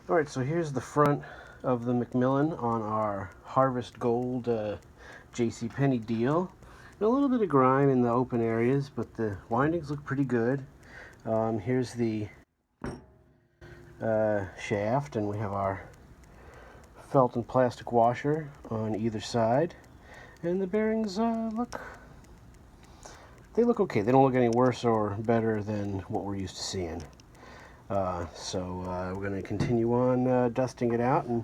Alright, so here's the front of the Macmillan on our Harvest Gold JCPenney deal. A little bit of grime in the open areas, but the windings look pretty good. Here's the shaft, and we have our felt and plastic washer on either side. And the bearings look okay. They don't look any worse or better than what we're used to seeing. So we're going to continue on dusting it out and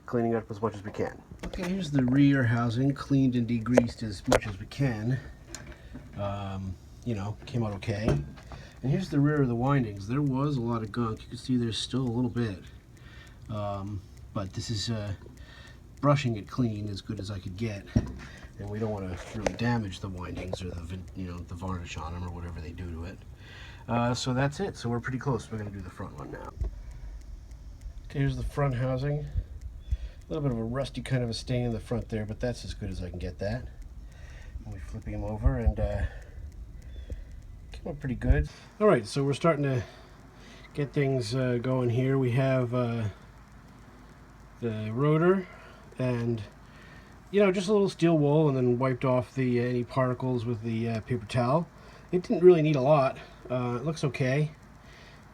cleaning it up as much as we can. Okay, here's the rear housing, cleaned and degreased as much as we can. You know, came out okay. And here's the rear of the windings. There was a lot of gunk. You can see there's still a little bit. But this is brushing it clean as good as I could get. And we don't want to really damage the windings or the varnish on them or whatever they do to it. So that's it. So we're pretty close. We're going to do the front one now. Okay, here's the front housing. A little bit of a rusty kind of a stain in the front there, but that's as good as I can get that. And we're flipping them over, and came out pretty good. All right, so we're starting to get things going here. We have the rotor, and just a little steel wool, and then wiped off the any particles with the paper towel. It didn't really need a lot. It looks okay.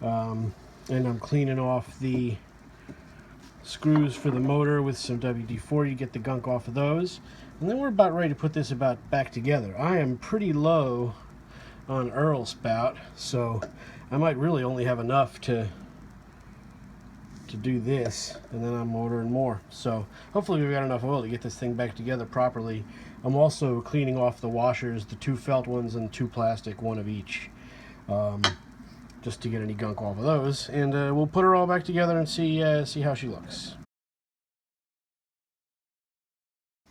And I'm cleaning off the screws for the motor with some WD-40 to get the gunk off of those. And then we're about ready to put this back together. I am pretty low on Earl spout, so I might really only have enough to do this, and then I'm ordering more. So hopefully we've got enough oil to get this thing back together properly. I'm also cleaning off the washers, the 2 felt ones and 2 plastic, 1 of each, just to get any gunk off of those. And we'll put her all back together and see how she looks.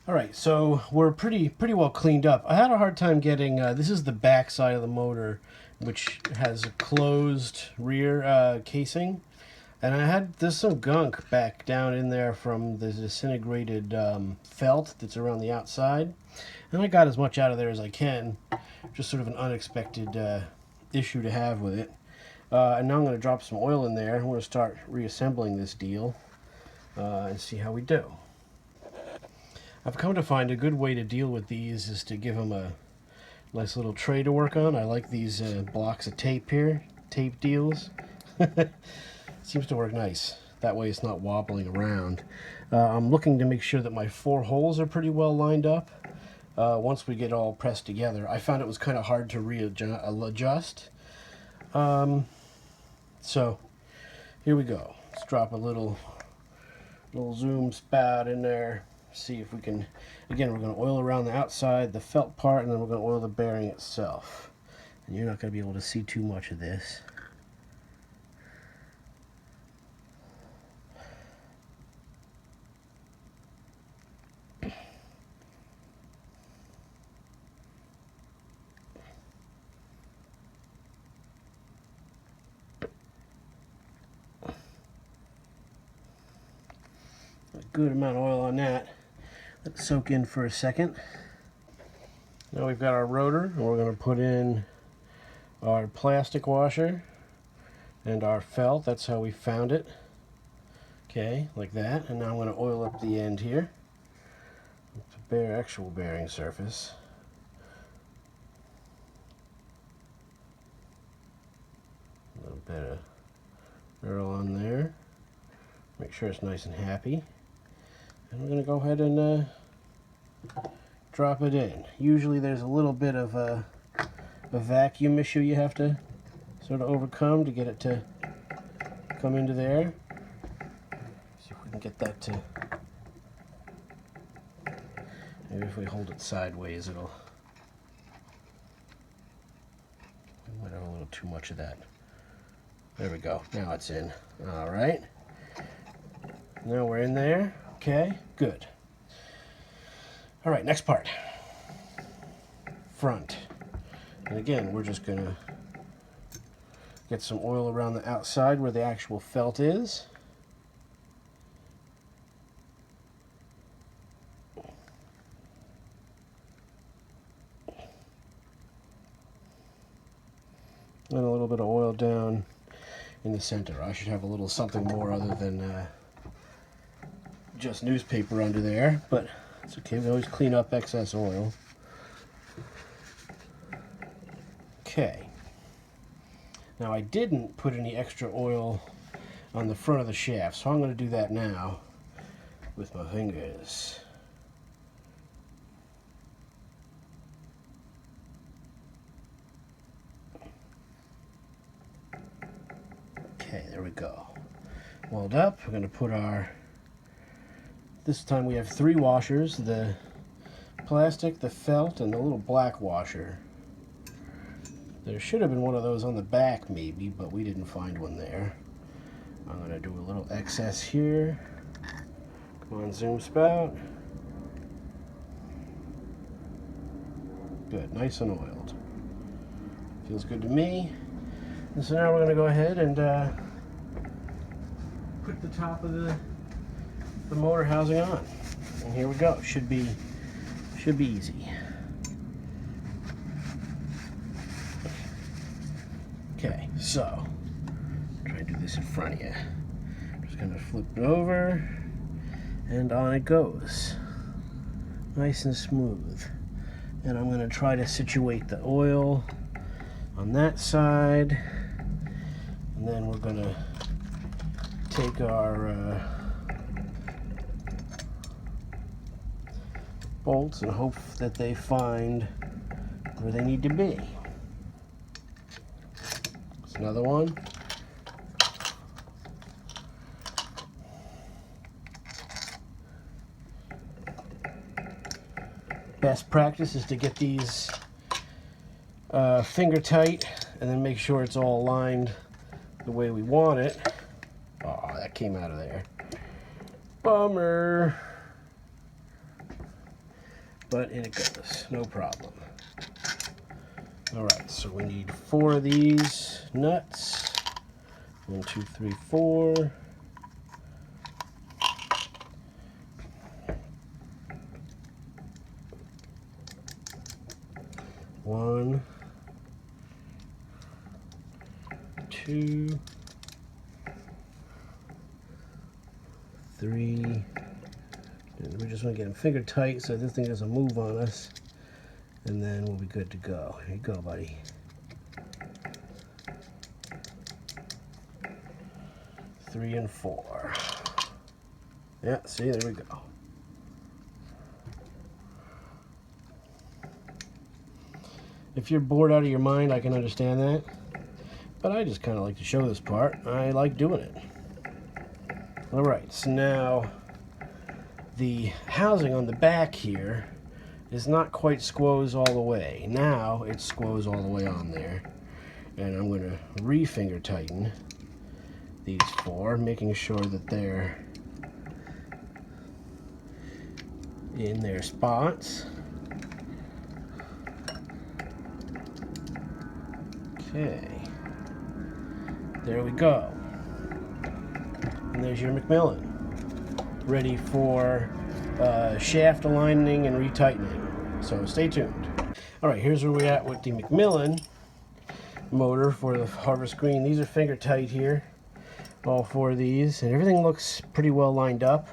All right, so we're pretty well cleaned up. I had a hard time getting, this is the back side of the motor, which has a closed rear casing. And there's some gunk back down in there from the disintegrated felt that's around the outside. And I got as much out of there as I can. Just sort of an unexpected issue to have with it. And now I'm going to drop some oil in there. I'm going to start reassembling this deal and see how we do. I've come to find a good way to deal with these is to give them a nice little tray to work on. I like these blocks of tape here, tape deals. Seems to work nice. That way it's not wobbling around. I'm looking to make sure that my 4 holes are pretty well lined up. Once we get all pressed together, I found it was kind of hard to adjust. So here we go. Let's drop a little zoom spout in there. See if we can, again, we're going to oil around the outside, the felt part, and then we're going to oil the bearing itself. And you're not going to be able to see too much of this. Good amount of oil on that. Let it soak in for a second. Now we've got our rotor, and we're going to put in our plastic washer and our felt. That's how we found it. Okay, like that. And now I'm going to oil up the end here. The actual bearing surface. A little bit of Earl on there. Make sure it's nice and happy. And we're going to go ahead and drop it in. Usually there's a little bit of a vacuum issue you have to sort of overcome to get it to come into there. See if we can get that to... Maybe if we hold it sideways, it'll... We might have a little too much of that. There we go. Now it's in. All right. Now we're in there. Okay, good. All right, next part. Front. And again, we're just going to get some oil around the outside where the actual felt is. And a little bit of oil down in the center. I should have a little something more other than just newspaper under there, but it's okay. We always clean up excess oil. Okay. Now I didn't put any extra oil on the front of the shaft, so I'm going to do that now with my fingers. Okay, there we go. Welled up. We're going to put our, this time we have 3 washers, the plastic, the felt, and the little black washer. There should have been one of those on the back maybe, but we didn't find one there. I'm going to do a little excess here. Come on, zoom spout. Good, nice and oiled. Feels good to me. And so now we're going to go ahead and put the top of the motor housing on. And here we go. Should be easy. Okay, so try to do this in front of you. Just going to flip it over, and on it goes. Nice and smooth. And I'm going to try to situate the oil on that side, and then we're going to take our bolts and hope that they find where they need to be. There's another one. Best practice is to get these finger tight and then make sure it's all aligned the way we want it. Oh, that came out of there. Bummer. But in it goes, no problem. Alright, so we need 4 of these nuts. 1, 2, 3, 4. One, 2, 3. And we just want to get them finger tight so this thing doesn't move on us, and then we'll be good to go. Here you go, buddy. Three and 4. Yeah, see, there we go. If you're bored out of your mind, I can understand that. But I just kind of like to show this part. I like doing it. Alright, so now the housing on the back here is not quite squoze all the way. Now it's squoze all the way on there. And I'm going to re-finger tighten these 4, making sure that they're in their spots. Okay, there we go. And there's your Macmillan, ready for shaft aligning and retightening. So stay tuned. All right, here's where we're at with the Macmillan motor for the Harvest Green. These are finger tight here, all 4 of these, and everything looks pretty well lined up.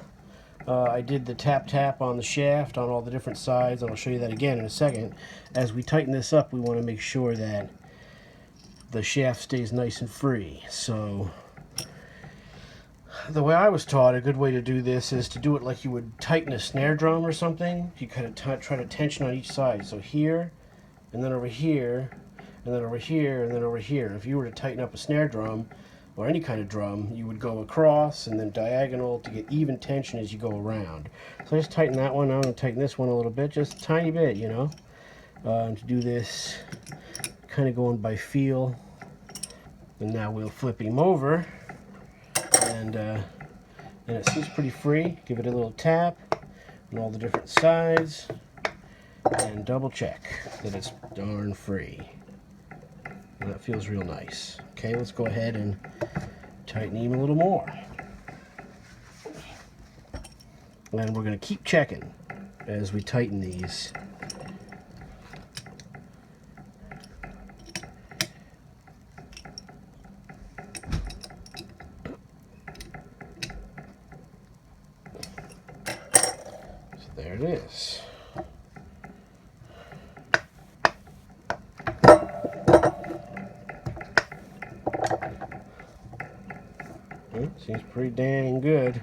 I did the tap on the shaft on all the different sides, and I'll show you that again in a second. As we tighten this up, we want to make sure that the shaft stays nice and free. So the way I was taught, a good way to do this is to do it like you would tighten a snare drum or something. You kind of try to tension on each side. So here, and then over here, and then over here, and then over here. If you were to tighten up a snare drum, or any kind of drum, you would go across and then diagonal to get even tension as you go around. So I just tighten that one. I'm going to tighten this one a little bit, just a tiny bit, you know. To do this, kind of going by feel. And now we'll flip him over, and it seems pretty free. Give it a little tap on all the different sides, and double check that it's darn free. And that feels real nice. Okay, let's go ahead and tighten him a little more. And we're going to keep checking as we tighten these. it is. Seems pretty dang good.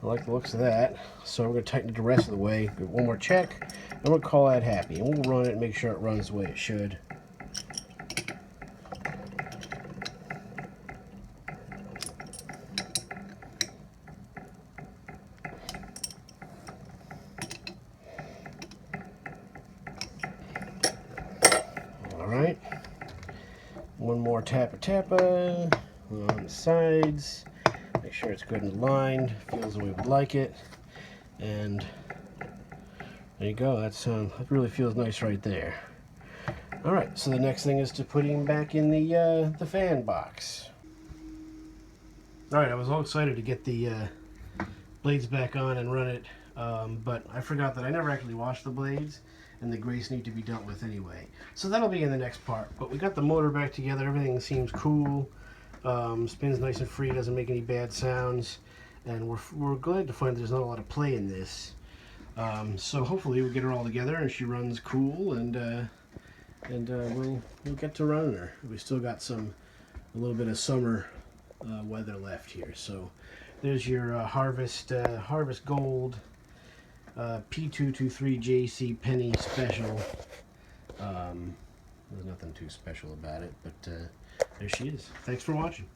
I like the looks of that. So we're going to tighten it the rest of the way. Give it one more check, and we'll call that happy. And we'll run it and make sure it runs the way it should. Alright. One more tappa on the sides. Make sure it's good and aligned. Feels the way we like it. And there you go. That really feels nice right there. All right. So the next thing is to put him back in the fan box. All right. I was all excited to get the blades back on and run it, but I forgot that I never actually washed the blades, and the grease need to be dealt with anyway. So that'll be in the next part. But we got the motor back together. Everything seems cool. Spins nice and free. Doesn't make any bad sounds. And we're glad to find there's not a lot of play in this. So hopefully we'll get her all together and she runs cool, and we'll get to running her. We still got a little bit of summer weather left here. So there's your Harvest Gold P223JC Penny Special. There's nothing too special about it, but there she is. Thanks for watching.